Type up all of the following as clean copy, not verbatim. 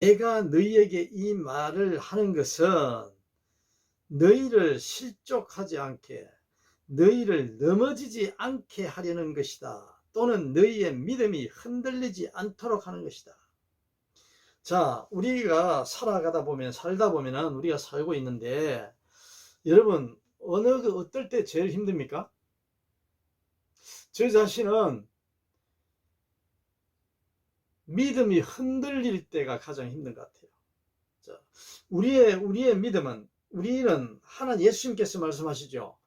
내가 너희에게 이 말을 하는 것은 너희를 실족하지 않게, 너희를 넘어지지 않게 하려는 것이다. 또는 너희의 믿음이 흔들리지 않도록 하는 것이다. 자, 우리가 살다 보면은 우리가 살고 있는데, 여러분, 어떨 때 제일 힘듭니까? 저 자신은 믿음이 흔들릴 때가 가장 힘든 것 같아요. 자, 우리의 믿음은, 우리는 하나님 예수님께서 말씀하시죠.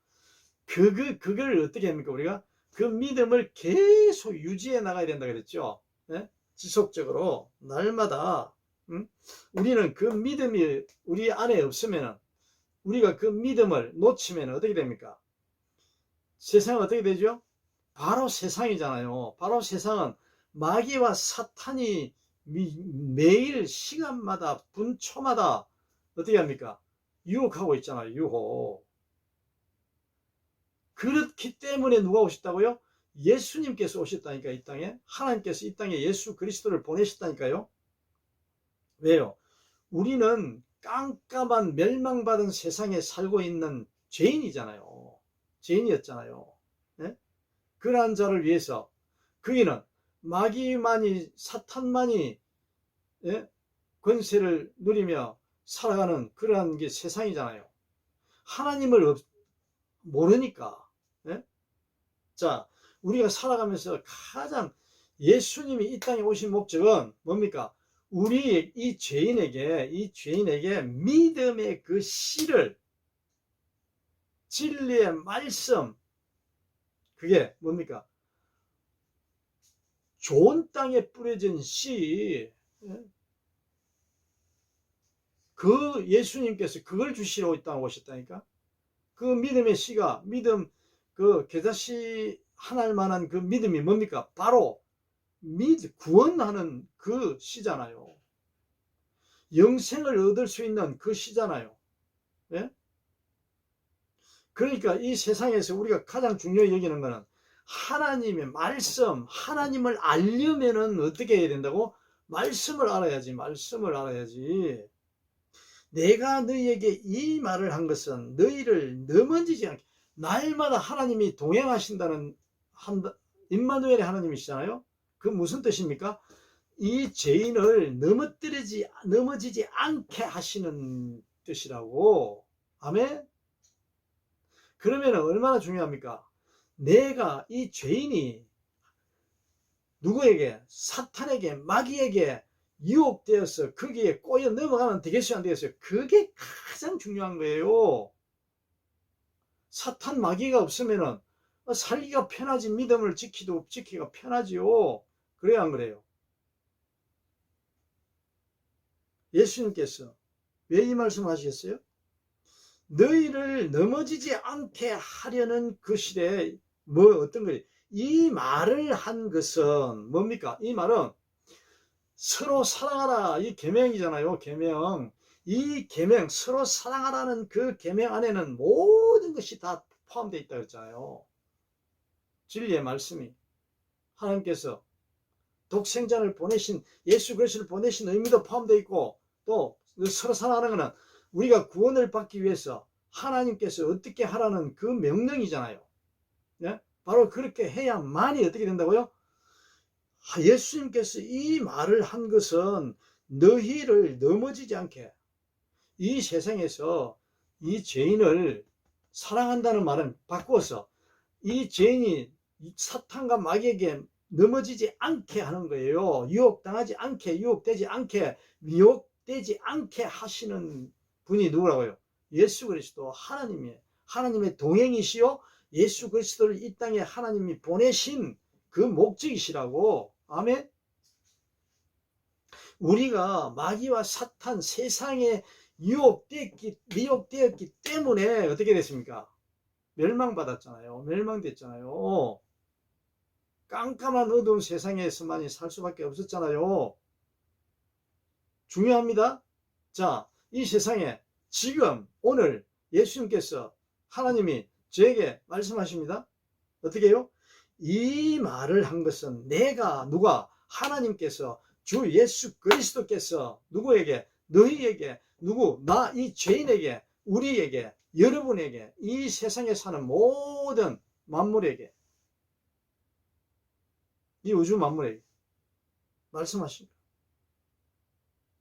그걸 어떻게 합니까? 우리가 그 믿음을 계속 유지해 나가야 된다 그랬죠. 네? 지속적으로 날마다. 우리는 그 믿음이 우리 안에 없으면, 우리가 그 믿음을 놓치면 어떻게 됩니까? 세상은 어떻게 되죠? 바로 세상이잖아요. 바로 세상은 마귀와 사탄이 매일 시간마다 분초마다 어떻게 합니까? 유혹하고 있잖아요. 유혹. 그렇기 때문에 누가 오셨다고요? 예수님께서 오셨다니까. 이 땅에 하나님께서 이 땅에 예수 그리스도를 보내셨다니까요. 왜요? 우리는 깜깜한 멸망받은 세상에 살고 있는 죄인이잖아요. 죄인이었잖아요. 네? 그러한 자를 위해서 그이는 마귀만이, 사탄만이, 예? 권세를 누리며 살아가는 그러한 게 세상이잖아요. 하나님을 모르니까. 예? 자, 우리가 살아가면서 가장 예수님이 이 땅에 오신 목적은 뭡니까? 우리 이 죄인에게 믿음의 그 씨를, 진리의 말씀, 그게 뭡니까? 좋은 땅에 뿌려진 씨, 그 예수님께서 그걸 주시러 이 땅에 오셨다니까. 그 믿음의 씨가, 그 겨자씨 하나일 만한 그 믿음이 뭡니까? 바로 구원하는 그 씨잖아요. 영생을 얻을 수 있는 그 씨잖아요. 예? 그러니까 이 세상에서 우리가 가장 중요히 여기는 것은 하나님의 말씀, 하나님을 알려면은 어떻게 해야 된다고? 말씀을 알아야지. 내가 너희에게 이 말을 한 것은 너희를 넘어지지 않게, 날마다 하나님이 동행하신다는, 임마누엘의 하나님이시잖아요. 그 무슨 뜻입니까? 이 죄인을 넘어지지 않게 하시는 뜻이라고. 아멘. 그러면 얼마나 중요합니까? 내가 이 죄인이 누구에게, 사탄에게, 마귀에게 유혹되어서 거기에 꼬여 넘어가면 되겠어요, 안 되겠어요? 그게 가장 중요한 거예요. 사탄, 마귀가 없으면 살기가 편하지. 믿음을 지키기가 편하지요. 그래야 안 그래요? 예수님께서 왜 이 말씀 하시겠어요? 너희를 넘어지지 않게 하려는 그 시대에 어떤 거예요? 이 말을 한 것은 뭡니까? 이 말은 서로 사랑하라, 이 계명이잖아요. 계명. 이 계명, 서로 사랑하라는 그 계명 안에는 모든 것이 다 포함되어 있다고 했잖아요. 진리의 말씀이, 하나님께서 독생자를 보내신, 예수 그리스도를 보내신 의미도 포함되어 있고, 또 서로 사랑하는 것은 우리가 구원을 받기 위해서 하나님께서 어떻게 하라는 그 명령이잖아요. 네? 바로 그렇게 해야만이 어떻게 된다고요? 예수님께서 이 말을 한 것은 너희를 넘어지지 않게, 이 세상에서 이 죄인을 사랑한다는 말은 바꾸어서 이 죄인이 사탄과 마귀에게 넘어지지 않게 하는 거예요. 유혹되지 않게 하시는 분이 누구라고요? 예수 그리스도, 하나님의 동행이시요 예수 그리스도를 이 땅에 하나님이 보내신 그 목적이시라고. 아멘. 우리가 마귀와 사탄, 세상에 미혹되었기 때문에 어떻게 됐습니까? 멸망받았잖아요. 멸망됐잖아요. 깜깜한 어두운 세상에서만이 살 수밖에 없었잖아요. 중요합니다. 자, 이 세상에 지금 오늘 예수님께서, 하나님이 저에게 말씀하십니다. 어떻게 해요? 이 말을 한 것은 누가? 하나님께서 주 예수 그리스도께서 누구에게? 너희에게, 나 이 죄인에게, 우리에게, 여러분에게, 이 세상에 사는 모든 만물에게, 이 우주 만물에게 말씀하십니다.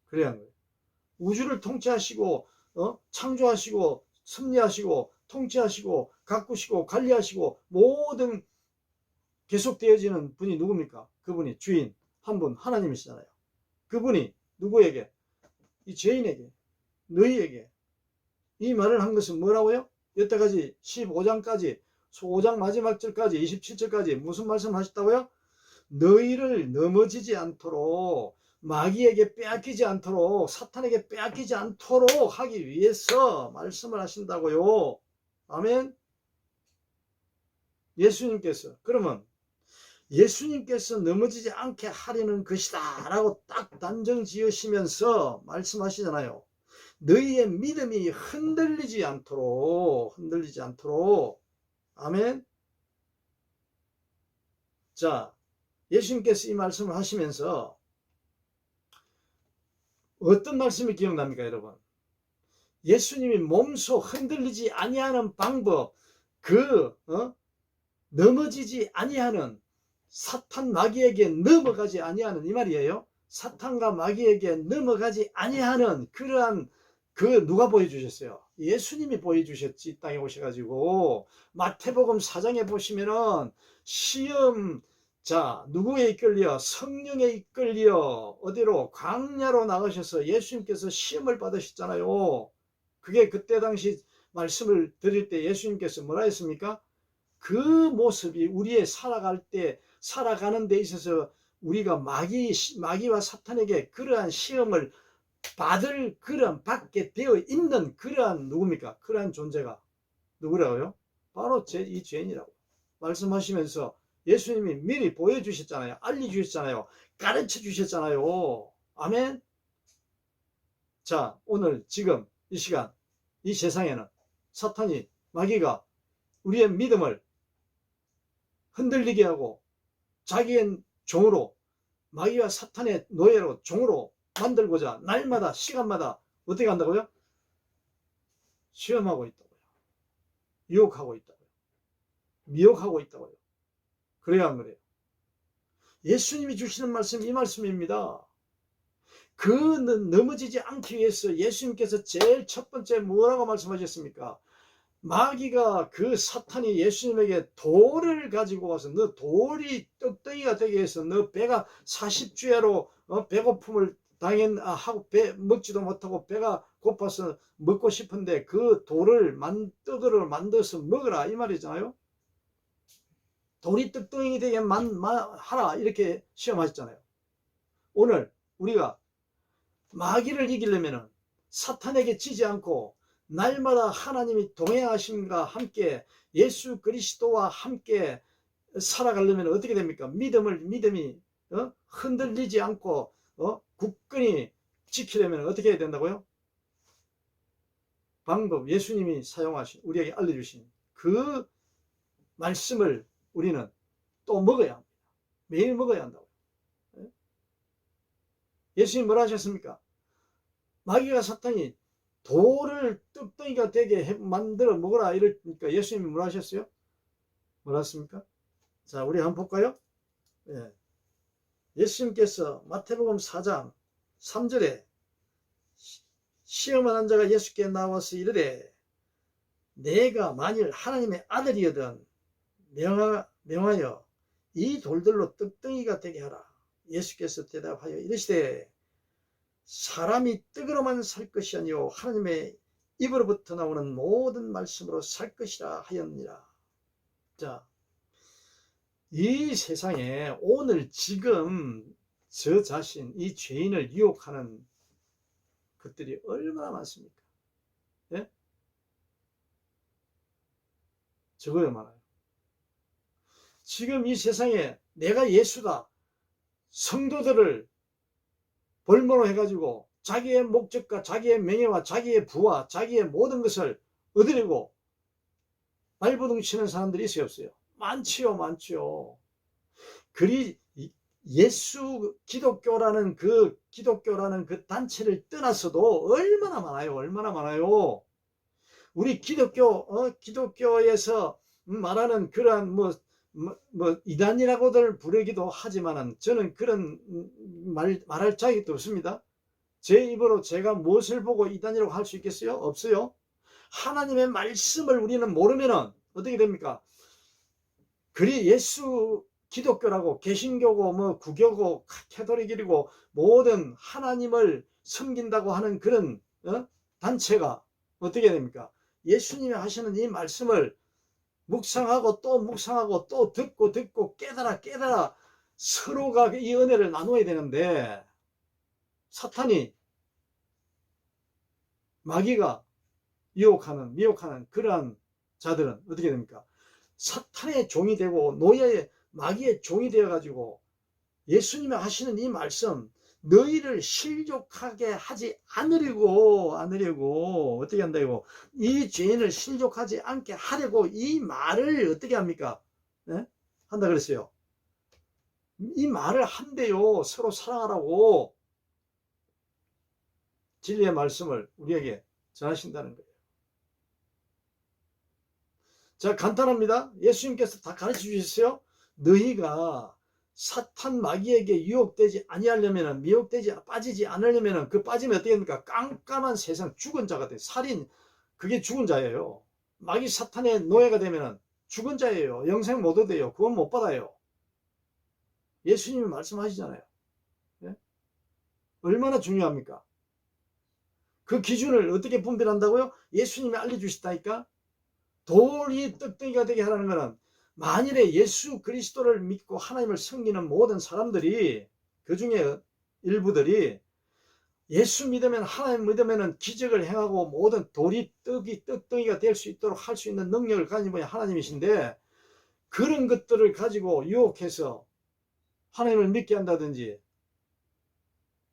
그래야 하는 거예요. 우주를 통치하시고 창조하시고 섭리하시고 통치하시고 가꾸시고 관리하시고 모든 계속되어지는 분이 누굽니까? 그분이 주인 한 분 하나님이시잖아요. 그분이 누구에게? 이 죄인에게, 너희에게 이 말을 한 것은 뭐라고요? 여태까지 15장까지 5장 마지막 절까지 27절까지 무슨 말씀 하셨다고요? 너희를 넘어지지 않도록, 마귀에게 빼앗기지 않도록, 사탄에게 빼앗기지 않도록 하기 위해서 말씀을 하신다고요. 아멘. 예수님께서, 그러면 예수님께서 넘어지지 않게 하려는 것이다 라고 딱 단정 지으시면서 말씀하시잖아요. 너희의 믿음이 흔들리지 않도록. 아멘. 자, 예수님께서 이 말씀을 하시면서 어떤 말씀이 기억납니까, 여러분? 예수님이 몸소 흔들리지 아니하는 방법, 넘어지지 아니하는, 사탄 마귀에게 넘어가지 아니하는, 이 말이에요. 사탄과 마귀에게 넘어가지 아니하는 그러한 누가 보여주셨어요? 예수님이 보여주셨지. 이 땅에 오셔가지고 마태복음 4장에 보시면은 시험, 자, 누구에 이끌려? 성령에 이끌려 어디로? 광야로 나가셔서 예수님께서 시험을 받으셨잖아요. 그게 그때 당시 말씀을 드릴 때 예수님께서 뭐라 했습니까? 그 모습이 우리의 살아가는 데 있어서 우리가 마귀와 사탄에게 그러한 시험을 받게 되어 있는 그러한 누굽니까? 그러한 존재가 누구라고요? 바로 이 죄인이라고 말씀하시면서 예수님이 미리 보여주셨잖아요. 알려주셨잖아요. 가르쳐 주셨잖아요. 아멘. 자, 오늘 지금 이 시간 이 세상에는 사탄이, 마귀가 우리의 믿음을 흔들리게 하고 자기의 종으로, 마귀와 사탄의 노예로, 종으로 만들고자 날마다 시간마다 어떻게 한다고요? 시험하고 있다고요. 유혹하고 있다고요. 미혹하고 있다고요. 그래야 안 그래요? 예수님이 주시는 말씀, 이 말씀입니다. 넘어지지 않기 위해서 예수님께서 제일 첫 번째 뭐라고 말씀하셨습니까? 마귀가, 사탄이 예수님에게 돌을 가지고 와서 너 돌이 떡덩이가 되게 해서 너 배가 40주야로 배고픔을 하고 먹지도 못하고 배가 고파서 먹고 싶은데 그 돌을 떡으로 만들어서 먹으라, 이 말이잖아요. 돌이 떡덩이 되게 하라, 이렇게 시험하셨잖아요. 오늘 우리가 마귀를 이기려면 사탄에게 지지 않고 날마다 하나님이 동행하심과 함께 예수 그리스도와 함께 살아가려면 어떻게 됩니까? 믿음이 흔들리지 않고 굳건히 지키려면 어떻게 해야 된다고요? 방법, 예수님이 사용하신, 우리에게 알려주신 그 말씀을 우리는 또 먹어야 합니다. 매일 먹어야 한다고. 예수님 뭐라 하셨습니까? 마귀가, 사탄이 돌을 떡덩이가 되게 만들어 먹으라 이러니까 예수님이 뭐라 하셨어요? 뭐라 했습니까? 자, 우리 한번 볼까요? 예. 예수님께서 마태복음 4장 3절에 시험하는 자가 예수께 나와서 이르되 내가 만일 하나님의 아들이거든 명하여 이 돌들로 떡덩이가 되게 하라. 예수께서 대답하여 이르시되 사람이 떡으로만 살 것이 아니요 하나님의 입으로부터 나오는 모든 말씀으로 살 것이라 하였느니라. 자, 이 세상에 오늘 지금 저 자신, 이 죄인을 유혹하는 것들이 얼마나 많습니까? 예? 적어요, 많아요. 지금 이 세상에 내가 예수다, 성도들을 볼모로 해가지고 자기의 목적과 자기의 명예와 자기의 부와 자기의 모든 것을 얻으려고 발버둥 치는 사람들이 있어요, 없어요? 많지요. 예수 기독교라는 그 단체를 떠나서도 얼마나 많아요. 얼마나 많아요. 우리 기독교에서 말하는 그러한 이단이라고들 부르기도 하지만은 저는 그런 말할 자격도 없습니다. 제 입으로 제가 무엇을 보고 이단이라고 할 수 있겠어요? 없어요. 하나님의 말씀을 우리는 모르면은 어떻게 됩니까? 그리 예수 기독교라고 개신교고 구교고 캐토릭이고 모든 하나님을 섬긴다고 하는 그런 단체가 어떻게 됩니까? 예수님이 하시는 이 말씀을 묵상하고 또 묵상하고 또 듣고 깨달아 서로가 이 은혜를 나눠야 되는데 사탄이 마귀가 미혹하는 그러한 자들은 어떻게 됩니까? 사탄의 종이 되고 노예의 마귀의 종이 되어 가지고 예수님이 하시는 이 말씀 너희를 실족하게 하지 않으려고 어떻게 한다고 이 죄인을 실족하지 않게 하려고 이 말을 어떻게 합니까? 네? 한다 그랬어요. 이 말을 한대요. 서로 사랑하라고 진리의 말씀을 우리에게 전하신다는 거예요. 자, 간단합니다. 예수님께서 다 가르쳐 주셨어요. 너희가 사탄 마귀에게 유혹되지 아니하려면 미혹되지 빠지지 않으려면 그 빠지면 어떻게 됩니까? 깜깜한 세상 죽은 자가 돼. 살인 그게 죽은 자예요. 마귀 사탄의 노예가 되면 죽은 자예요. 영생 못 얻어요. 구원 못 받아요. 예수님이 말씀하시잖아요. 네? 얼마나 중요합니까? 그 기준을 어떻게 분별한다고요? 예수님이 알려주시다니까. 돌이 떡덩이가 되게 하라는 것은 만일에 예수 그리스도를 믿고 하나님을 섬기는 모든 사람들이 그 중에 일부들이 예수 믿으면 하나님 믿으면 기적을 행하고 모든 돌이 떡덩이가 될 수 있도록 할 수 있는 능력을 가진 분이 하나님이신데 그런 것들을 가지고 유혹해서 하나님을 믿게 한다든지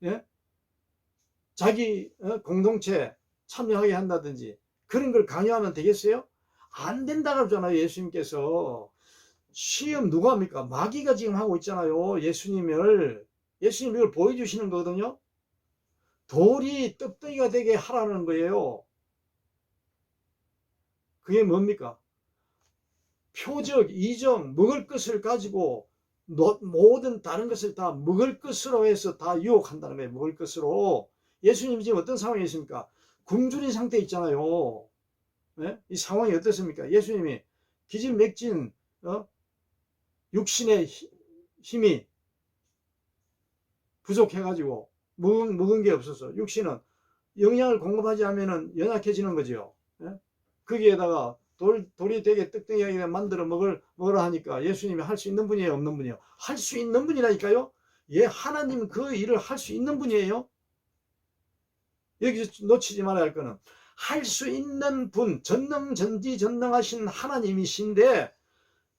예? 자기 공동체 참여하게 한다든지 그런 걸 강요하면 되겠어요? 안 된다고 그러잖아요. 예수님께서. 시험 누가 합니까? 마귀가 지금 하고 있잖아요. 예수님을 이걸 보여주시는 거거든요. 돌이 떡덩이가 되게 하라는 거예요. 그게 뭡니까? 표적, 이점, 먹을 것을 가지고 모든 다른 것을 다 먹을 것으로 해서 다 유혹한다는 거예요. 먹을 것으로. 예수님이 지금 어떤 상황에 있습니까? 굶주린 상태에 있잖아요. 네? 이 상황이 어떻습니까? 예수님이 기진맥진 육신의 힘이 부족해가지고 먹은 게 없어서 육신은 영양을 공급하지 않으면 연약해지는 거죠. 네? 거기에다가 돌이 되게 떡덩이하게 만들어 먹으라 하니까 예수님이 할 수 있는 분이에요? 없는 분이에요? 할 수 있는 분이라니까요? 예, 하나님 그 일을 할 수 있는 분이에요? 여기서 놓치지 말아야 할 거는 할 수 있는 분, 전능하신 하나님이신데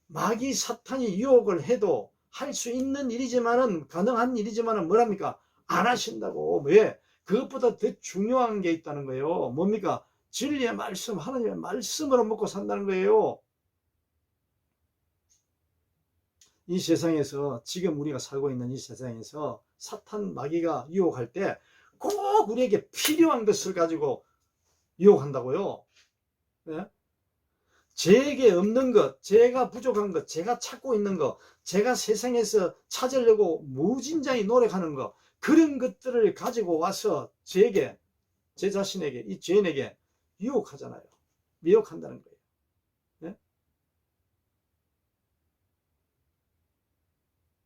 마귀 사탄이 유혹을 해도 할 수 있는 일이지만은 가능한 일이지만은 뭐랍니까? 안 하신다고. 왜? 그것보다 더 중요한 게 있다는 거예요. 뭡니까? 진리의 말씀, 하나님의 말씀으로 먹고 산다는 거예요. 이 세상에서 지금 우리가 살고 있는 이 세상에서 사탄 마귀가 유혹할 때 꼭 우리에게 필요한 것을 가지고 유혹한다고요. 네? 제게 없는 것, 제가 부족한 것, 제가 찾고 있는 것, 제가 세상에서 찾으려고 무진장히 노력하는 것, 그런 것들을 가지고 와서 제게, 제 자신에게, 이 죄인에게 유혹하잖아요. 미혹한다는 거예요. 네?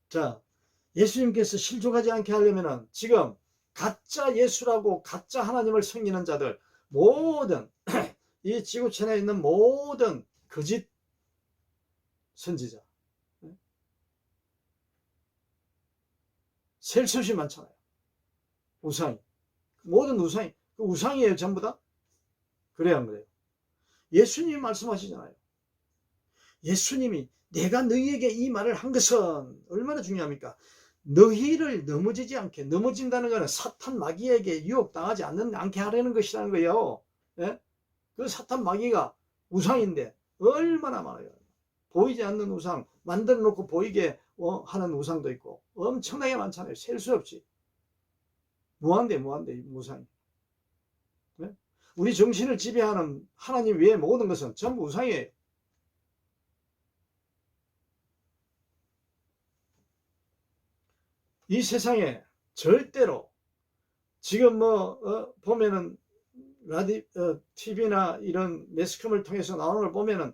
자, 예수님께서 실족하지 않게 하려면 지금 가짜 예수라고 가짜 하나님을 섬기는 자들, 모든 이 지구촌에 있는 모든 거짓 선지자 셀 수 없이 많잖아요. 우상이 모든 우상이 그 우상이에요. 전부 다. 그래야 안 그래요? 예수님이 말씀하시잖아요. 예수님이 내가 너희에게 이 말을 한 것은 얼마나 중요합니까? 너희를 넘어지지 않게, 넘어진다는 것은 사탄 마귀에게 유혹당하지 않게 하려는 것이라는 거예요. 예? 그 사탄 마귀가 우상인데 얼마나 많아요. 보이지 않는 우상 만들어 놓고 보이게 하는 우상도 있고 엄청나게 많잖아요. 셀 수 없이. 무한대 우상이. 네? 우리 정신을 지배하는 하나님 외의 모든 것은 전부 우상이에요. 이 세상에 절대로 지금 보면은 TV나 이런 매스컴을 통해서 나오는 걸 보면은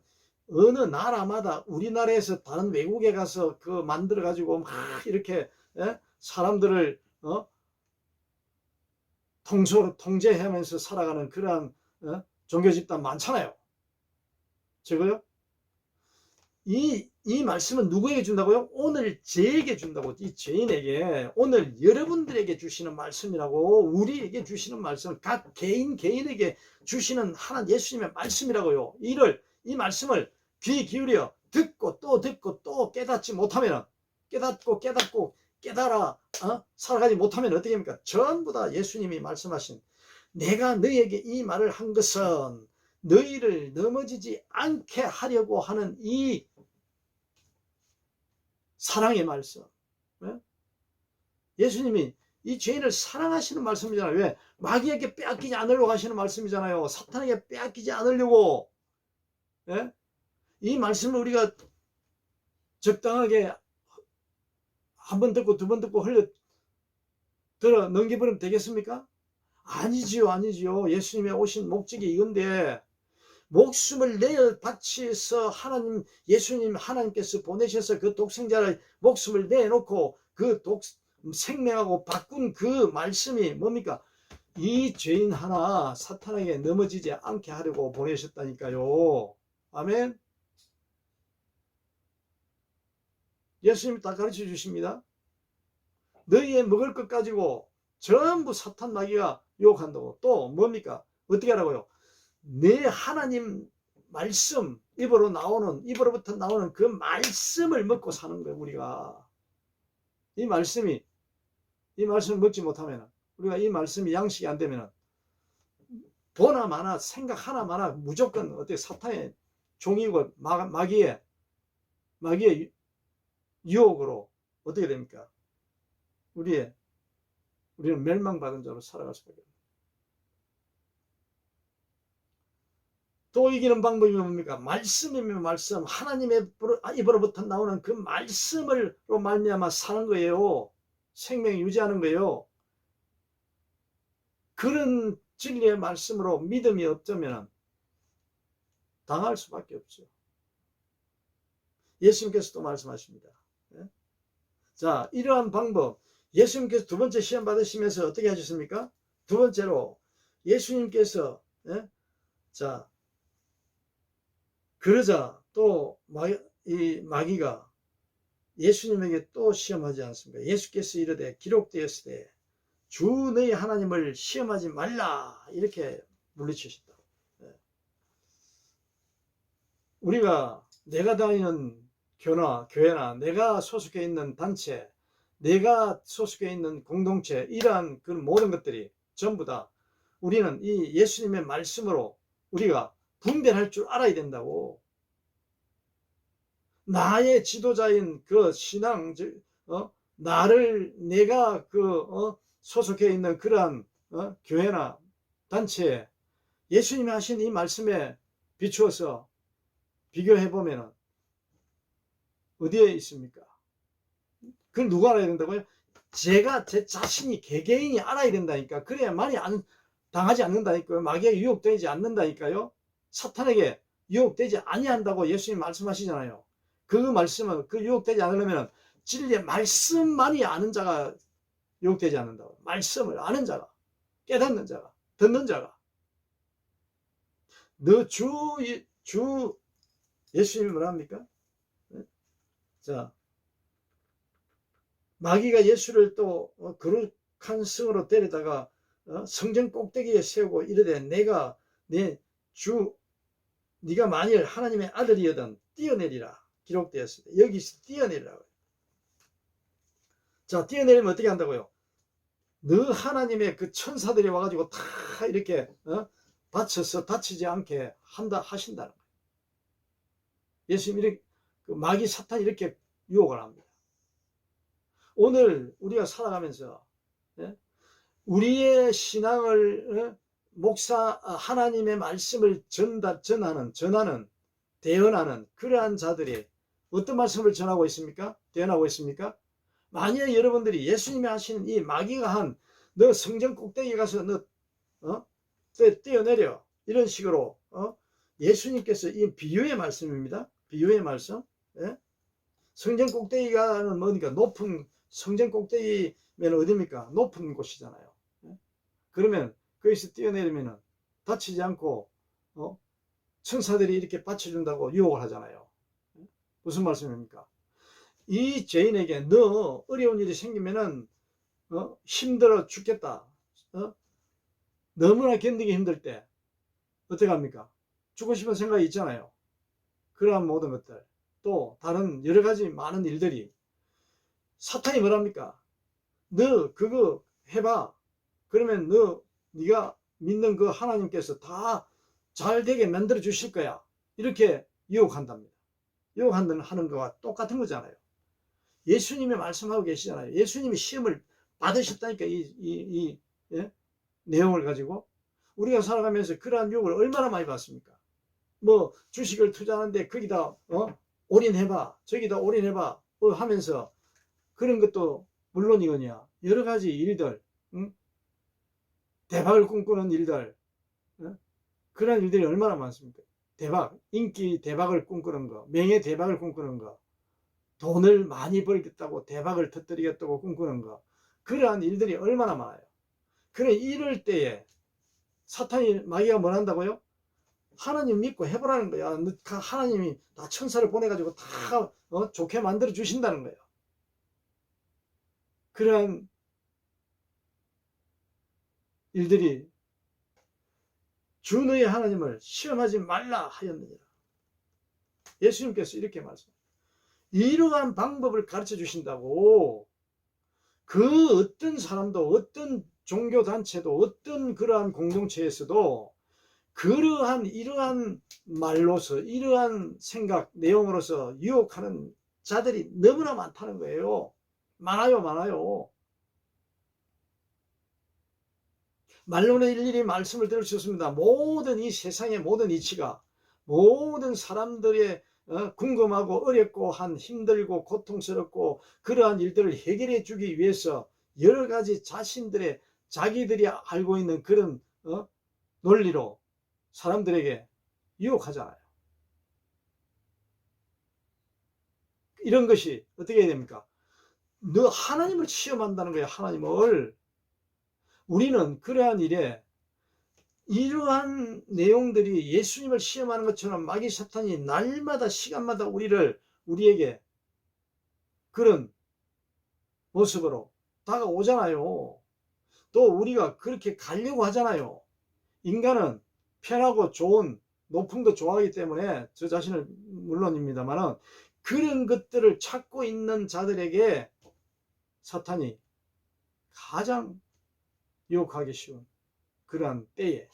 어느 나라마다 우리나라에서 다른 외국에 가서 그 만들어 가지고 막 이렇게 사람들을 통제하면서 살아가는 그러한 종교 집단 많잖아요. 저거요? 이 말씀은 누구에게 준다고요? 오늘 저에게 준다고. 이 죄인에게, 오늘 여러분들에게 주시는 말씀이라고. 우리에게 주시는 말씀, 각 개인에게 주시는 하나님 예수님의 말씀이라고요. 이 말씀을 귀 기울여 듣고 또 깨닫지 못하면, 깨닫고 깨달아 살아가지 못하면 어떻게 합니까? 전부 다 예수님이 말씀하신, 내가 너에게 이 말을 한 것은 너희를 넘어지지 않게 하려고 하는 이 사랑의 말씀. 예수님이 이 죄인을 사랑하시는 말씀이잖아요. 왜? 마귀에게 빼앗기지 않으려고 하시는 말씀이잖아요. 사탄에게 빼앗기지 않으려고. 이 말씀을 우리가 적당하게 한 번 듣고 두 번 듣고 들어 넘겨버리면 되겠습니까? 아니지요. 예수님의 오신 목적이 이건데, 목숨을 내어 바치서 예수님 하나님께서 보내셔서 그 독생자를 목숨을 내놓고 그 생명하고 바꾼 그 말씀이 뭡니까? 이 죄인 하나 사탄에게 넘어지지 않게 하려고 보내셨다니까요. 아멘. 예수님 다 가르쳐 주십니다. 너희의 먹을 것 가지고 전부 사탄 마귀가 유혹한다고. 또 뭡니까? 어떻게 하라고요? 내 하나님 말씀, 입으로부터 나오는 그 말씀을 먹고 사는 거예요. 우리가 이 말씀을 먹지 못하면, 우리가 이 말씀이 양식이 안 되면 보나 마나 생각 하나 마나 무조건 어떻게 사탄의 종이고 마귀의 유혹으로 어떻게 됩니까? 우리는 멸망받은 자로 살아갈 수밖에 없습니다. 또 이기는 방법이 뭡니까? 말씀이면 말씀, 하나님의 입으로부터 나오는 그 말씀으로 말미암아 사는 거예요. 생명 유지하는 거예요. 그런 진리의 말씀으로 믿음이 없다면 당할 수밖에 없죠. 예수님께서도 말씀하십니다. 자, 이러한 방법, 예수님께서 두 번째 시험 받으시면서 어떻게 하셨습니까? 두 번째로 예수님께서 자, 그러자 또 이 마귀가 예수님에게 또 시험하지 않습니까? 예수께서 이르되 기록되었으되 주 너희 하나님을 시험하지 말라, 이렇게 물리치셨다. 우리가 내가 다니는 교회나 내가 소속해 있는 단체, 내가 소속해 있는 공동체, 이러한 그 모든 것들이 전부 다 우리는 이 예수님의 말씀으로 우리가 분별할 줄 알아야 된다고. 나의 지도자인 그 신앙, 내가 소속해 있는 그러한 교회나 단체에 예수님이 하신 이 말씀에 비추어서 비교해보면 어디에 있습니까? 그걸 누가 알아야 된다고요? 제 자신이 개개인이 알아야 된다니까. 그래야만이 당하지 않는다니까요. 마귀에 유혹되지 않는다니까요. 사탄에게 유혹되지 아니한다고 예수님 말씀하시잖아요. 그 말씀은, 그 유혹되지 않으려면 진리의 말씀만이 아는 자가 유혹되지 않는다고. 말씀을 아는 자가, 깨닫는 자가, 듣는 자가. 예수님이 뭐라 합니까? 자, 마귀가 예수를 또 거룩한 성으로 데려다가 성전 꼭대기에 세우고 이르되 네가 만일 하나님의 아들이거든 뛰어내리라, 기록되었습니다. 여기서 뛰어내리라고요. 자, 뛰어내리면 어떻게 한다고요? 너 하나님의 그 천사들이 와가지고 다 이렇게 받쳐서 다치지 않게 하신다는 거예요. 예수님 이렇게, 마귀 사탄이 이렇게 유혹을 합니다. 오늘 우리가 살아가면서 우리의 신앙을 하나님의 말씀을 전하는 대언하는 그러한 자들이 어떤 말씀을 전하고 있습니까? 대언하고 있습니까? 만약 여러분들이 예수님이 하시는 이 마귀가 한 너 성전 꼭대기에 가서 너 뛰어내려 이런 식으로 예수님께서 이 비유의 말씀입니다. 비유의 말씀. 성전 꼭대기가는 뭐니까 높은 성전 꼭대기면 어디입니까? 높은 곳이잖아요. 그러면 거기서 뛰어내리면 다치지 않고 천사들이 이렇게 받쳐준다고 유혹을 하잖아요. 무슨 말씀입니까? 이 죄인에게 너 어려운 일이 생기면은 힘들어 죽겠다. 너무나 견디기 힘들 때 어떻게 합니까? 죽고 싶은 생각이 있잖아요. 그러한 모든 것들 또 다른 여러 가지 많은 일들이 사탄이 뭐랍니까? 너 그거 해봐. 그러면 네가 믿는 그 하나님께서 다 잘 되게 만들어 주실 거야. 이렇게 유혹한답니다. 유혹하는 거와 똑같은 거잖아요. 예수님이 말씀하고 계시잖아요. 예수님이 시험을 받으셨다니까 이 내용을 가지고 우리가 살아가면서 그러한 유혹을 얼마나 많이 받습니까? 뭐 주식을 투자하는데 거기다 올인해봐, 저기다 올인해봐 하면서 그런 것도 물론이거냐 여러 가지 일들, 대박을 꿈꾸는 일들, 그런 일들이 얼마나 많습니까? 대박, 인기 대박을 꿈꾸는 거, 명예 대박을 꿈꾸는 거, 돈을 많이 벌겠다고 대박을 터뜨리겠다고 꿈꾸는 거, 그러한 일들이 얼마나 많아요. 그래 이럴 때에 사탄이 마귀가 뭘 한다고요? 하나님 믿고 해보라는 거야. 하나님이 다 천사를 보내가지고 다 좋게 만들어 주신다는 거예요. 그러한 일들이 주 너의 하나님을 시험하지 말라 하였느니라. 예수님께서 이렇게 말씀합니다. 이러한 방법을 가르쳐 주신다고 그 어떤 사람도 어떤 종교단체도 어떤 그러한 공동체에서도 이러한 말로서 이러한 생각 내용으로서 유혹하는 자들이 너무나 많다는 거예요. 많아요. 말로는 일일이 말씀을 들을 수 없습니다. 모든 이 세상의 모든 이치가 모든 사람들의 궁금하고 어렵고 한 힘들고 고통스럽고 그러한 일들을 해결해 주기 위해서 여러 가지 자기들이 알고 있는 그런 논리로 사람들에게 유혹하잖아요. 이런 것이 어떻게 해야 됩니까? 너 하나님을 시험한다는 거예요. 하나님을. 우리는 그러한 일에 이러한 내용들이 예수님을 시험하는 것처럼 마귀 사탄이 날마다 시간마다 우리에게 그런 모습으로 다가오잖아요. 또 우리가 그렇게 가려고 하잖아요. 인간은 편하고 좋은 높은 거 좋아하기 때문에 저 자신을 물론입니다만은 그런 것들을 찾고 있는 자들에게 사탄이 가장 유혹하기 쉬운 그러한 때에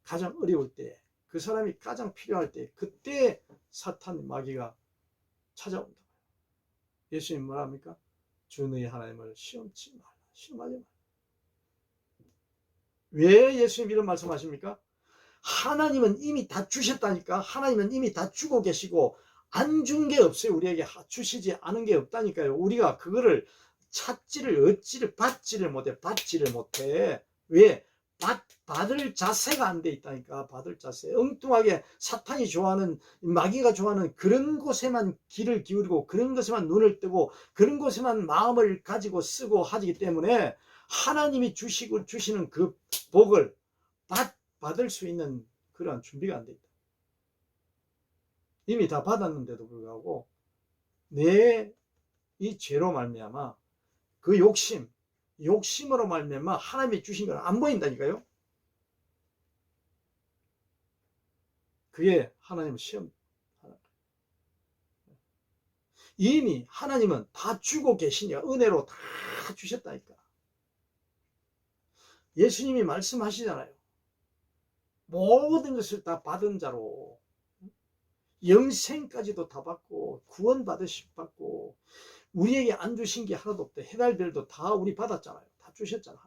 가장 어려울 때에 그 사람이 가장 필요할 때 그때 사탄 마귀가 찾아온다. 예수님 뭐랍니까? 주 너희 하나님을 시험하지 말라. 왜 예수님 이런 말씀하십니까? 하나님은 이미 다 주셨다니까. 하나님은 이미 다 주고 계시고 안 준 게 없어요. 우리에게 주시지 않은 게 없다니까요. 우리가 그거를 받지를 못해. 왜? 받을 자세가 안 돼 있다니까. 받을 자세. 엉뚱하게 사탄이 좋아하는 마귀가 좋아하는 그런 곳에만 귀를 기울이고 그런 것에만 눈을 뜨고 그런 곳에만 마음을 가지고 쓰고 하기 때문에 하나님이 주시는 그 복을 받을 수 있는 그러한 준비가 안 돼 있다. 이미 다 받았는데도 불구하고 내 이 죄로 말미암아 그 욕심으로 말미암아 하나님이 주신 건 안 보인다니까요. 그게 하나님의 시험. 이미 하나님은 다 주고 계시니까 은혜로 다 주셨다니까. 예수님이 말씀하시잖아요. 모든 것을 다 받은 자로 영생까지도 다 받고 구원 받고 우리에게 안 주신 게 하나도 없대. 해달별도 다 우리 받았잖아요. 다 주셨잖아.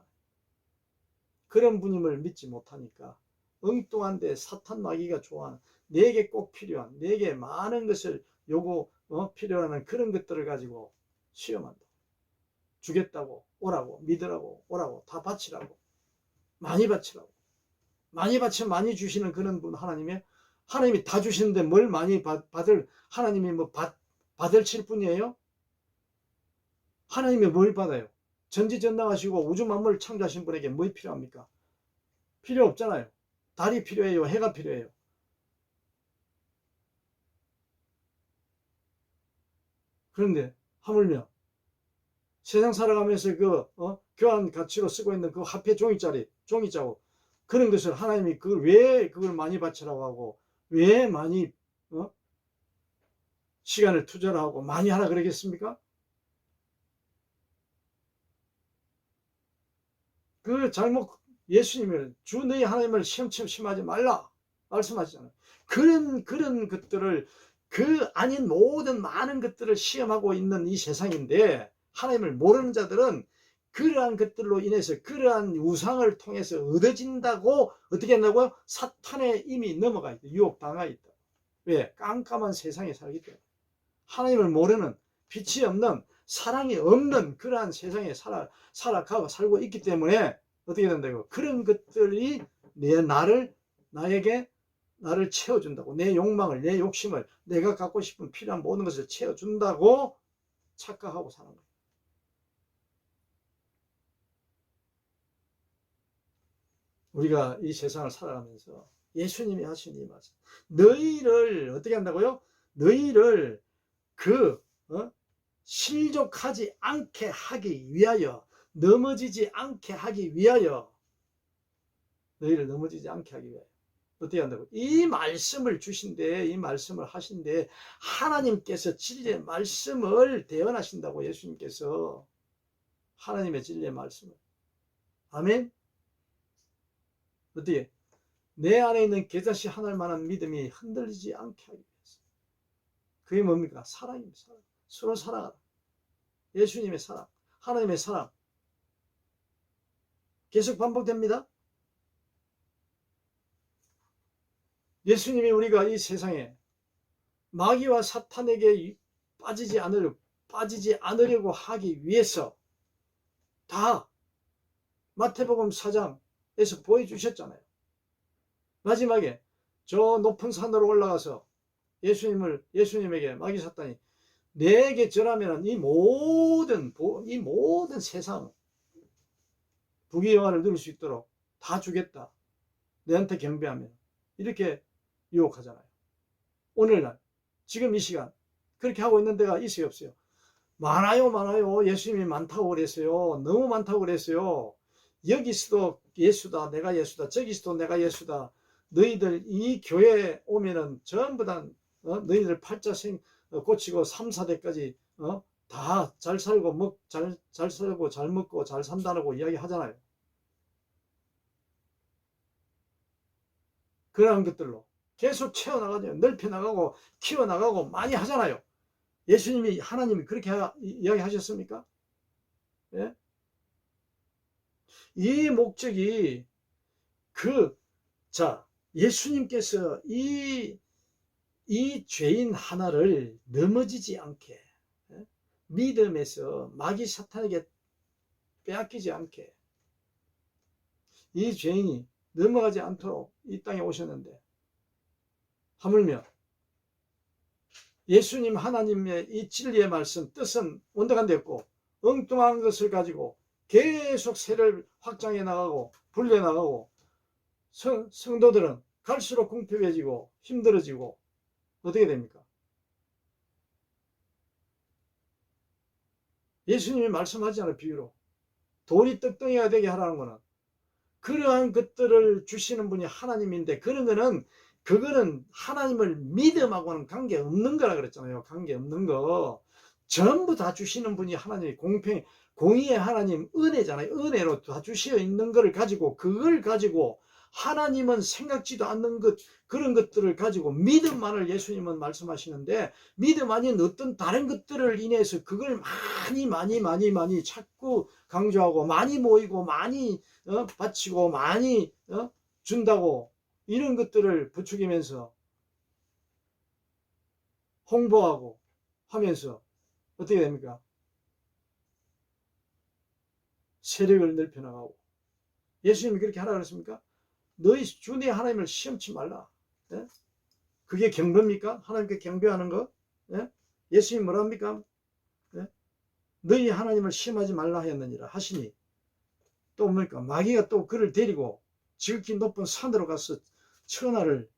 그런 분임을 믿지 못하니까 엉뚱한데 사탄 마귀가 좋아하는, 내게 꼭 필요한, 내게 많은 것을 필요한 그런 것들을 가지고 시험한다. 주겠다고 오라고, 믿으라고 오라고, 다 바치라고, 많이 바치라고. 많이 바치면 많이 주시는 그런 분 하나님이 다 주시는데 뭘 많이 받을, 하나님이 뭐 받을 칠 뿐이에요? 하나님이 뭘 받아요? 전지전능하시고 우주 만물을 창조하신 분에게 뭐 필요합니까? 필요 없잖아요. 달이 필요해요? 해가 필요해요? 그런데 하물며 세상 살아가면서 교환 가치로 쓰고 있는 그 화폐 종이자국 그런 것을 하나님이 왜 그걸 많이 바치라고 하고, 왜 많이 시간을 투자를 하고 많이 하라 그러겠습니까? 그 잘못, 예수님을 주 너희 하나님을 시험하지 말라 말씀하시잖아요. 그런 것들을, 그 아닌 모든 많은 것들을 시험하고 있는 이 세상인데, 하나님을 모르는 자들은 그러한 것들로 인해서, 그러한 우상을 통해서 얻어진다고, 어떻게 한다고요? 사탄에 이미 넘어가 있다. 유혹당하 있다. 왜? 깜깜한 세상에 살기 때문에. 하나님을 모르는, 빛이 없는, 사랑이 없는 그러한 세상에 살아가고 살고 있기 때문에 어떻게 된다고? 그런 것들이 나를 채워준다고, 내 욕망을, 내 욕심을, 내가 갖고 싶은 필요한 모든 것을 채워준다고 착각하고 사는 거예요. 우리가 이 세상을 살아가면서 예수님이 하신 이 말씀, 너희를 어떻게 한다고요? 너희를 실족하지 않게 하기 위하여, 넘어지지 않게 하기 위하여, 너희를 넘어지지 않게 하기 위하여 어떻게 한다고? 이 말씀을 주신데, 이 말씀을 하신데, 하나님께서 진리의 말씀을 대언하신다고. 예수님께서 하나님의 진리의 말씀을. 아멘. 어떻게? 내 안에 있는 겨자씨 하나만한 믿음이 흔들리지 않게 하기 위해서. 그게 뭡니까? 사랑입니다. 사랑. 서로 사랑하라. 예수님의 사랑, 하나님의 사랑. 계속 반복됩니다. 예수님이 우리가 이 세상에 마귀와 사탄에게 빠지지 않으려고 하기 위해서 다 마태복음 4장에서 보여주셨잖아요. 마지막에 저 높은 산으로 올라가서 예수님에게 마귀 사탄이, 내게 절하면 이 모든 세상 부귀영화를 누릴 수 있도록 다 주겠다. 내한테 경배하면. 이렇게 유혹하잖아요. 오늘날 지금 이 시간 그렇게 하고 있는 데가 있어요, 없어요? 많아요. 예수님이 많다고 그랬어요. 너무 많다고 그랬어요. 여기서도 예수다, 내가 예수다. 저기서도 내가 예수다. 너희들 이 교회에 오면은 전부 다 너희들 팔자 고치고 3, 4대까지 다 잘 살고 잘 살고 잘 먹고 잘 산다고 이야기 하잖아요. 그러한 것들로 계속 채워나가죠. 넓혀나가고 키워나가고 많이 하잖아요. 예수님이, 하나님이 그렇게 이야기하셨습니까? 예? 이 목적이 예수님께서 이 죄인 하나를 넘어지지 않게, 믿음에서 마귀 사탄에게 빼앗기지 않게, 이 죄인이 넘어가지 않도록 이 땅에 오셨는데, 하물며 예수님 하나님의 이 진리의 말씀 뜻은 온데간데없고 엉뚱한 것을 가지고 계속 세를 확장해 나가고 불려 나가고, 성도들은 갈수록 궁핍해지고 힘들어지고 어떻게 됩니까? 예수님이 말씀하잖아요. 비유로 돌이 떡덩이가 되게 하라는 거는, 그러한 것들을 주시는 분이 하나님인데, 그거는 하나님을 믿음하고는 관계없는 거라 그랬잖아요. 관계없는 거 전부 다 주시는 분이 하나님이 공의의 하나님, 은혜잖아요. 은혜로 다 주시어 있는 거를 가지고, 그걸 가지고 하나님은 생각지도 않는 것, 그런 것들을 가지고 믿음만을 예수님은 말씀하시는데, 믿음 아닌 어떤 다른 것들을 인해서 그걸 많이 자꾸 강조하고 많이 모이고 많이 바치고 많이 준다고 이런 것들을 부추기면서 홍보하고 하면서 어떻게 됩니까? 세력을 넓혀나가고. 예수님이 그렇게 하라 그랬습니까? 너희 주 내 하나님을 시험치 말라. 예? 그게 경배입니까? 하나님께 경배하는 거? 예? 예수님이 뭐라 합니까? 예? 너희 하나님을 시험하지 말라 하였느니라 하시니, 또 뭡니까? 마귀가 또 그를 데리고 지극히 높은 산으로 가서 천하를,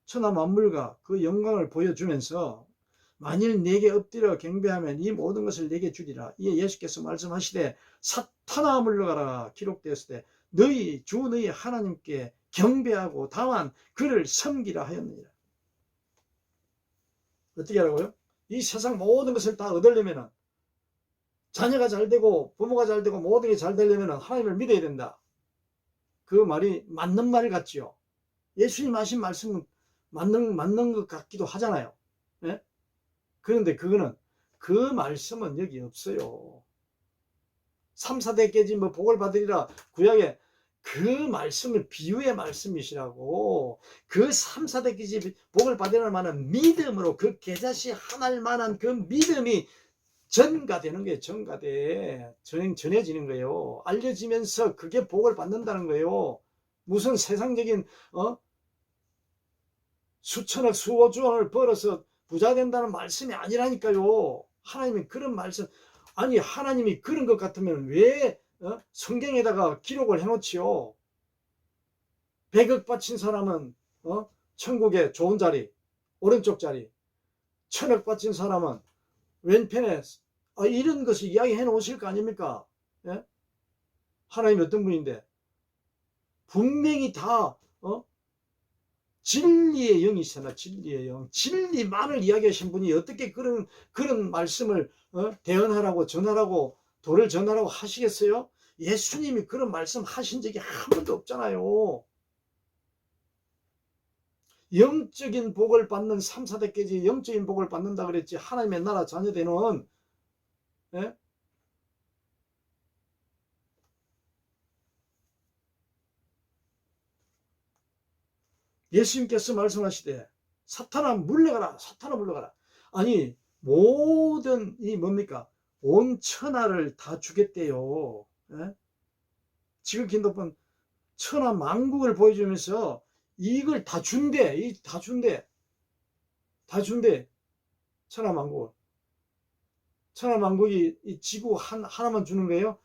천하 만물과 그 영광을 보여주면서 만일 내게 엎드려 경배하면 이 모든 것을 내게 주리라. 이에 예수께서 말씀하시되 사탄아 물러가라 기록되었을 때 너희 주 너희 하나님께 경배하고 다만 그를 섬기라 하였느니라. 어떻게 하라고요? 이 세상 모든 것을 다 얻으려면, 자녀가 잘 되고 부모가 잘 되고 모든 게 잘 되려면 하나님을 믿어야 된다. 그 말이 맞는 말 같지요. 예수님 하신 말씀은 맞는 것 같기도 하잖아요. 예? 그런데 그거는, 그 말씀은 여기 없어요. 3, 4대 깨지 뭐 복을 받으리라 구약에 그 말씀은 비유의 말씀이시라고. 그 3, 4대 깨지 복을 받으리라 만한 믿음으로 그 계자시 하나일 만한 그 믿음이 전가되는 거예요. 전해지는 거예요. 알려지면서 그게 복을 받는다는 거예요. 무슨 세상적인 수천억 수억조 원을 벌어서 부자 된다는 말씀이 아니라니까요. 하나님이 그런 말씀, 아니 하나님이 그런 것 같으면 왜 성경에다가 기록을 해놓지요. 100억 바친 사람은 천국의 좋은 자리, 오른쪽 자리, 1000억 바친 사람은 왼편에, 이런 것을 이야기해 놓으실 거 아닙니까? 예? 하나님이 어떤 분인데 분명히 다 진리의 영이시잖아. 진리의 영, 진리만을 이야기하신 분이 어떻게 그런 말씀을 대언하라고 전하라고 도를 전하라고 하시겠어요? 예수님이 그런 말씀 하신 적이 한 번도 없잖아요. 영적인 복을 받는 3, 4대까지 영적인 복을 받는다 그랬지, 하나님의 나라 자녀되는. 예? 예수님께서 말씀하시되 사탄아 물러가라, 사탄아 물러가라. 아니 모든 이 뭡니까? 온 천하를 다 주겠대요. 예? 지극히 높은 천하 만국을 보여주면서 이걸 다 준대. 다 준대. 천하 만국을. 천하 만국이 이 지구 하나만 주는 거예요?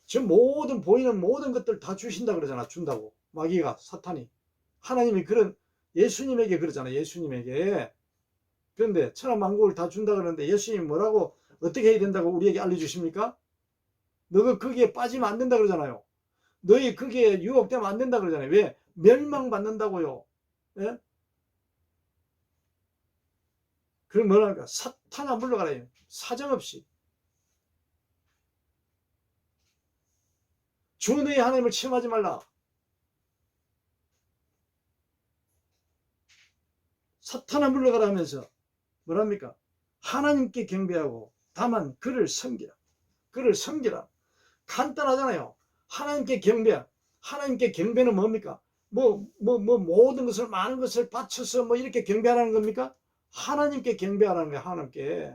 지금 모든 보이는 모든 것들 다 주신다 그러잖아. 준다고. 마귀가, 사탄이. 하나님이 예수님에게 그러잖아. 예수님에게. 그런데 천하 만국을 다 준다 그러는데 예수님이 뭐라고, 어떻게 해야 된다고 우리에게 알려주십니까? 너가 거기에 빠지면 안 된다 그러잖아요. 너희 거기에 유혹되면 안 된다 그러잖아요. 왜? 멸망받는다고요. 예? 그럼 뭐랄까? 사탄아 물러가라. 사정없이. 주 너희 하나님을 시험하지 말라. 사탄아 물러가라 하면서 뭐랍니까? 하나님께 경배하고 다만 그를 섬기라. 그를 섬기라. 간단하잖아요. 하나님께 경배. 하나님께 경배는 뭡니까? 모든 것을, 많은 것을 바쳐서 이렇게 경배하라는 겁니까? 하나님께 경배하라는 거예요. 하나님께.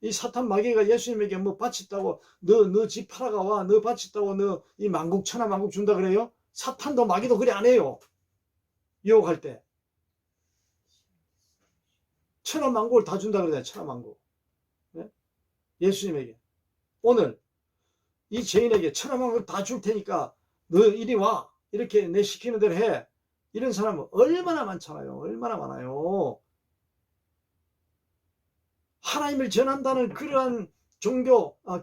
이 사탄 마귀가 예수님에게 바쳤다고, 너 집 팔아가 와, 너 바쳤다고 너 이 만국, 천하 만국 준다 그래요? 사탄도 마귀도 그래 안 해요. 유혹할 때. 천하 만국을 다 준다 그러잖아요. 천하 만국. 네? 예수님에게. 오늘 이 죄인에게 천하 만국을 다 줄 테니까 너 이리 와. 이렇게 내 시키는 대로 해. 이런 사람은 얼마나 많잖아요. 얼마나 많아요. 하나님을 전한다는 그러한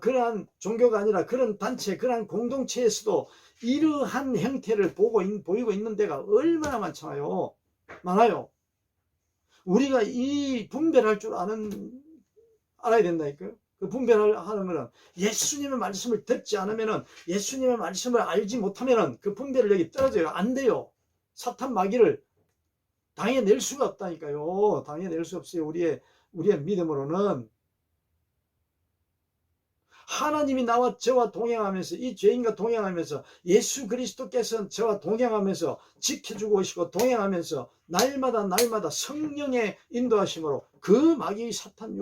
그러한 종교가 아니라 그런 단체, 그러한 공동체에서도 이러한 형태를 보이고 있는 데가 얼마나 많잖아요. 많아요. 우리가 이 분별할 줄 알아야 된다니까요. 그 분별하는 것은 예수님의 말씀을 듣지 않으면은, 예수님의 말씀을 알지 못하면은 그 분별력이 떨어져요. 안 돼요. 사탄 마귀를 당해낼 수가 없다니까요. 당해낼 수 없어요. 우리의 믿음으로는. 하나님이 나와 저와 동행하면서, 이 죄인과 동행하면서, 예수 그리스도께서 저와 동행하면서 지켜주고 오시고 동행하면서 날마다 성령의 인도하심으로 그 마귀의 사탄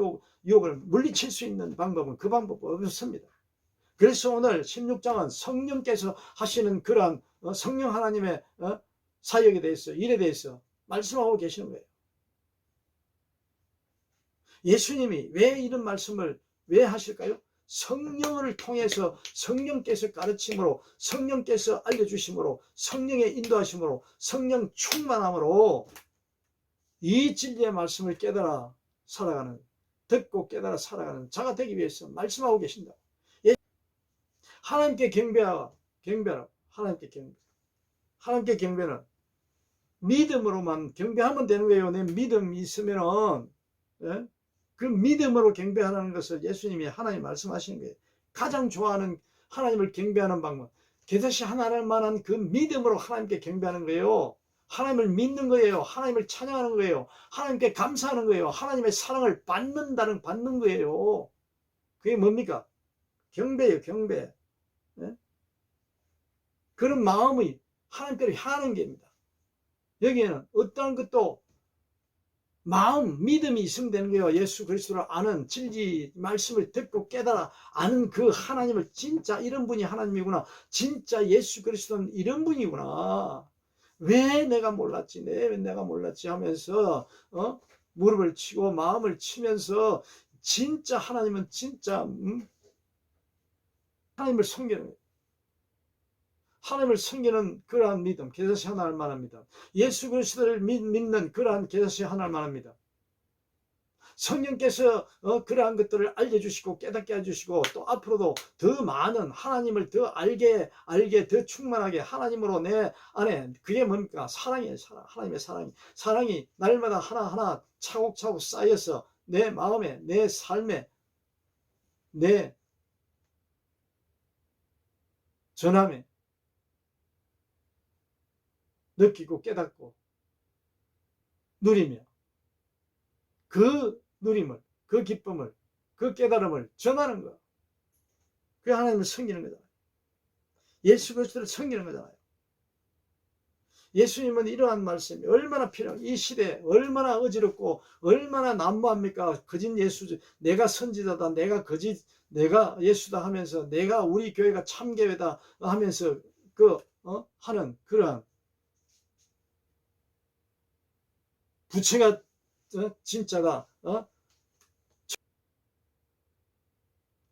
유혹을 물리칠 수 있는 방법은 그 방법 없습니다. 그래서 오늘 16장은 성령께서 하시는 그러한 성령 하나님의 사역에 대해서, 일에 대해서 말씀하고 계시는 거예요. 예수님이 왜 이런 말씀을 왜 하실까요? 성령을 통해서, 성령께서 가르침으로, 성령께서 알려주심으로, 성령의 인도하심으로, 성령 충만함으로 이 진리의 말씀을 깨달아 살아가는, 듣고 깨달아 살아가는 자가 되기 위해서 말씀하고 계신다. 하나님께 경배하라. 하나님께 경배는 믿음으로만 경배하면 되는 거예요. 내 믿음이 있으면은, 예? 그 믿음으로 경배하는 것을 예수님이 하나님 말씀하시는 거예요. 가장 좋아하는 하나님을 경배하는 방법, 깨닫이 하나님 만한 그 믿음으로 하나님께 경배하는 거예요. 하나님을 믿는 거예요. 하나님을 찬양하는 거예요. 하나님께 감사하는 거예요. 하나님의 사랑을 받는 거예요. 그게 뭡니까? 경배예요. 경배. 예? 그런 마음이 하나님께로 향하는 게입니다. 여기에는 어떠한 것도 믿음이 있으면 되는 거예요. 예수 그리스도를 아는, 진리 말씀을 듣고 깨달아 아는 그 하나님을, 진짜 이런 분이 하나님이구나, 진짜 예수 그리스도는 이런 분이구나, 왜 내가 몰랐지, 왜 내가 몰랐지 하면서 무릎을 치고 마음을 치면서 진짜 하나님은 진짜 하나님을 섬기는 거예요. 하나님을 섬기는 그러한 믿음, 깨닫이 하나할 만합니다. 예수 그리스도를 믿는 그러한 깨닫이 하나할 만합니다. 성령께서 그러한 것들을 알려주시고 깨닫게 해주시고, 또 앞으로도 더 많은 하나님을 더 알게 더 충만하게 하나님으로 내 안에, 그게 뭡니까? 사랑이에요. 하나님의 사랑이 날마다 하나하나 차곡차곡 쌓여서 내 마음에, 내 삶에, 내 전함에 느끼고 깨닫고 누리며, 그 누림을, 그 기쁨을, 그 깨달음을 전하는 거, 그게 하나님을 섬기는 거잖아요. 예수 그리스도를 섬기는 거잖아요. 예수님은 이러한 말씀이 얼마나 필요한, 이 시대에 얼마나 어지럽고 얼마나 난무합니까? 거짓 예수, 내가 선지자다, 내가 거짓, 내가 예수다 하면서, 내가 우리 교회가 참교회다 하면서 하는 그러한 부처가 진짜다,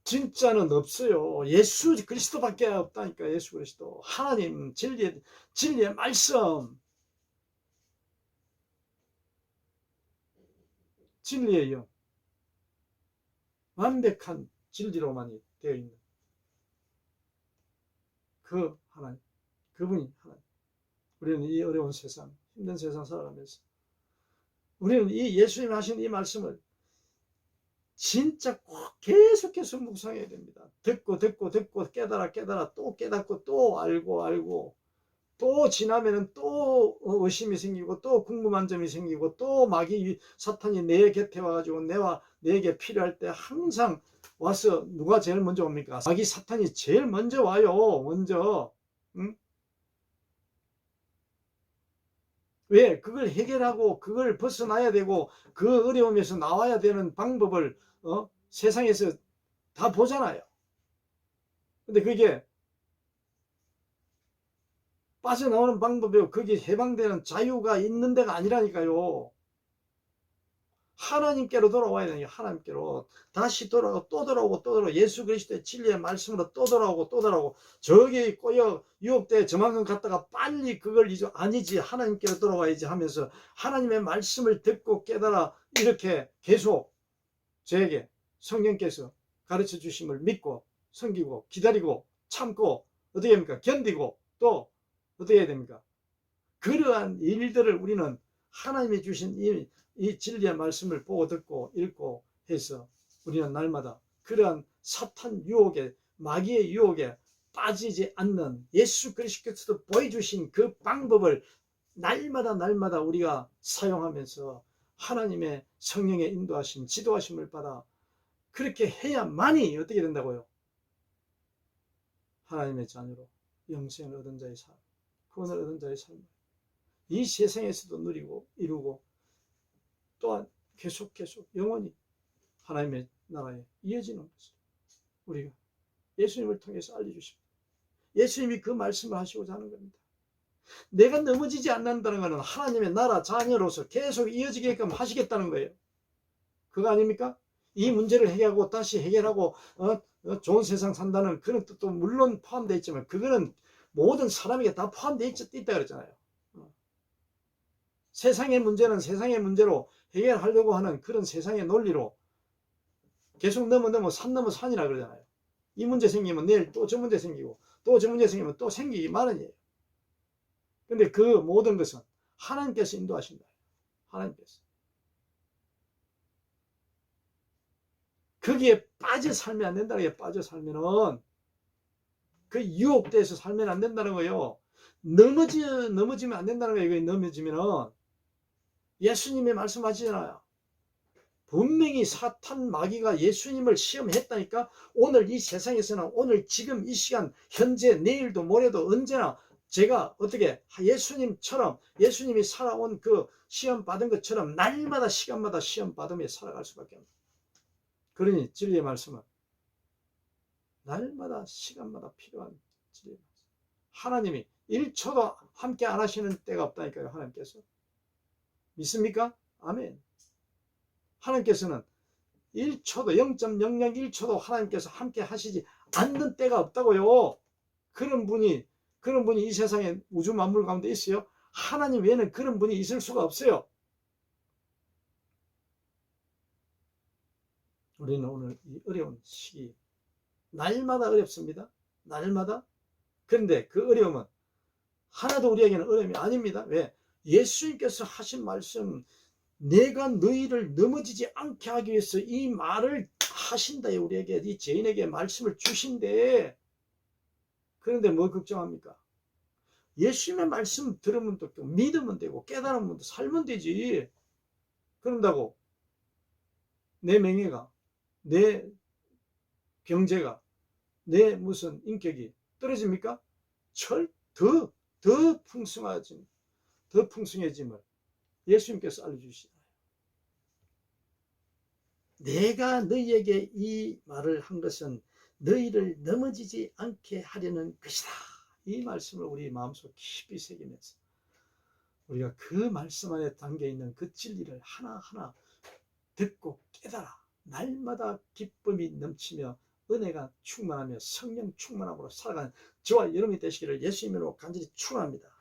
진짜는 없어요. 예수 그리스도밖에 없다니까. 예수 그리스도, 하나님, 진리의 말씀, 진리의 영, 완벽한 진리로만이 되어 있는 그 하나님, 그분이 하나님. 우리는 이 어려운 세상, 힘든 세상 살아가면서 우리는 이 예수님이 하신 이 말씀을 진짜 꼭 계속해서 묵상해야 됩니다. 듣고 깨달아 또 깨닫고 또 알고 또 지나면은 또 의심이 생기고 또 궁금한 점이 생기고 또 마귀 사탄이 내 곁에 와가지고 내게 필요할 때 항상 와서, 누가 제일 먼저 옵니까? 마귀 사탄이 제일 먼저 와요. 먼저. 응? 왜? 그걸 해결하고 그걸 벗어나야 되고 그 어려움에서 나와야 되는 방법을 세상에서 다 보잖아요. 근데 그게 빠져나오는 방법이고, 그게 해방되는 자유가 있는 데가 아니라니까요. 하나님께로 돌아와야 되니까, 하나님께로 다시 돌아오고 또 돌아오고 예수 그리스도의 진리의 말씀으로 또 돌아오고 저기 꼬여 유혹돼 저만큼 갔다가 빨리 그걸 잊어, 아니지, 하나님께로 돌아와야지 하면서 하나님의 말씀을 듣고 깨달아 이렇게 계속 저에게 성령께서 가르쳐 주심을 믿고 섬기고 기다리고 참고 어떻게 합니까? 견디고 또 어떻게 해야 됩니까? 그러한 일들을 우리는 하나님이 주신 이 진리의 말씀을 보고 듣고 읽고 해서 우리는 날마다 그러한 사탄 유혹에, 마귀의 유혹에 빠지지 않는 예수 그리스도께서 보여주신 그 방법을 날마다 우리가 사용하면서 하나님의 성령의 인도하심, 지도하심을 받아 그렇게 해야만이 어떻게 된다고요? 하나님의 자녀로 영생을 얻은 자의 삶, 구원을 얻은 자의 삶, 이 세상에서도 누리고 이루고 또한 계속 영원히 하나님의 나라에 이어지는 것을 우리가 예수님을 통해서 알려주십니다. 예수님이 그 말씀을 하시고자 하는 겁니다. 내가 넘어지지 않는다는 것은 하나님의 나라 자녀로서 계속 이어지게끔 하시겠다는 거예요. 그거 아닙니까? 이 문제를 해결하고 다시 해결하고 좋은 세상 산다는 그런 뜻도 물론 포함되어 있지만 그거는 모든 사람에게 다 포함되어 있다 그랬잖아요. 세상의 문제는 세상의 문제로 해결하려고 하는 그런 세상의 논리로 계속 산 넘어 산이라 그러잖아요. 이 문제 생기면 내일 또 저 문제 생기고 또 저 문제 생기면 또 생기기 마련이에요. 근데 그 모든 것은 하나님께서 인도하신다. 하나님께서. 거기에 빠져 살면 안 된다는 거예요. 빠져 살면은 그 유혹돼서 살면 안 된다는 거예요. 넘어지면 안 된다는 거예요. 넘어지면은 예수님이 말씀하시잖아요. 분명히 사탄 마귀가 예수님을 시험했다니까. 오늘 이 세상에서는 오늘 지금 이 시간 현재 내일도 모레도 언제나 제가 어떻게 예수님처럼 예수님이 살아온 그 시험 받은 것처럼 날마다 시간마다 시험 받으며 살아갈 수밖에 없습니다. 그러니 진리의 말씀은 날마다 시간마다 필요한 진리의 말씀. 하나님이 1초도 함께 안 하시는 때가 없다니까요. 하나님께서. 믿습니까? 아멘. 하나님께서는 1초도 0.001초도 하나님께서 함께 하시지 않는 때가 없다고요. 그런 분이 이 세상에 우주 만물 가운데 있어요. 하나님 외에는 그런 분이 있을 수가 없어요. 우리는 오늘 이 어려운 시기 날마다 어렵습니다. 날마다. 그런데 그 어려움은 하나도 우리에게는 어려움이 아닙니다. 왜? 예수님께서 하신 말씀, 내가 너희를 넘어지지 않게 하기 위해서 이 말을 하신다. 우리에게 이 죄인에게 말씀을 주신대. 그런데 뭐 걱정합니까? 예수님의 말씀 들으면 또 믿으면 되고 깨달으면 또 살면 되지. 그런다고 내 명예가, 내 경제가, 내 무슨 인격이 떨어집니까? 더 풍성해짐을 예수님께서 알려주시나요? 내가 너희에게 이 말을 한 것은 너희를 넘어지지 않게 하려는 것이다. 이 말씀을 우리 마음속 깊이 새기면서 우리가 그 말씀 안에 담겨있는 그 진리를 하나하나 듣고 깨달아 날마다 기쁨이 넘치며 은혜가 충만하며 성령 충만함으로 살아가는 저와 여러분이 되시기를 예수 이름으로 간절히 축원합니다.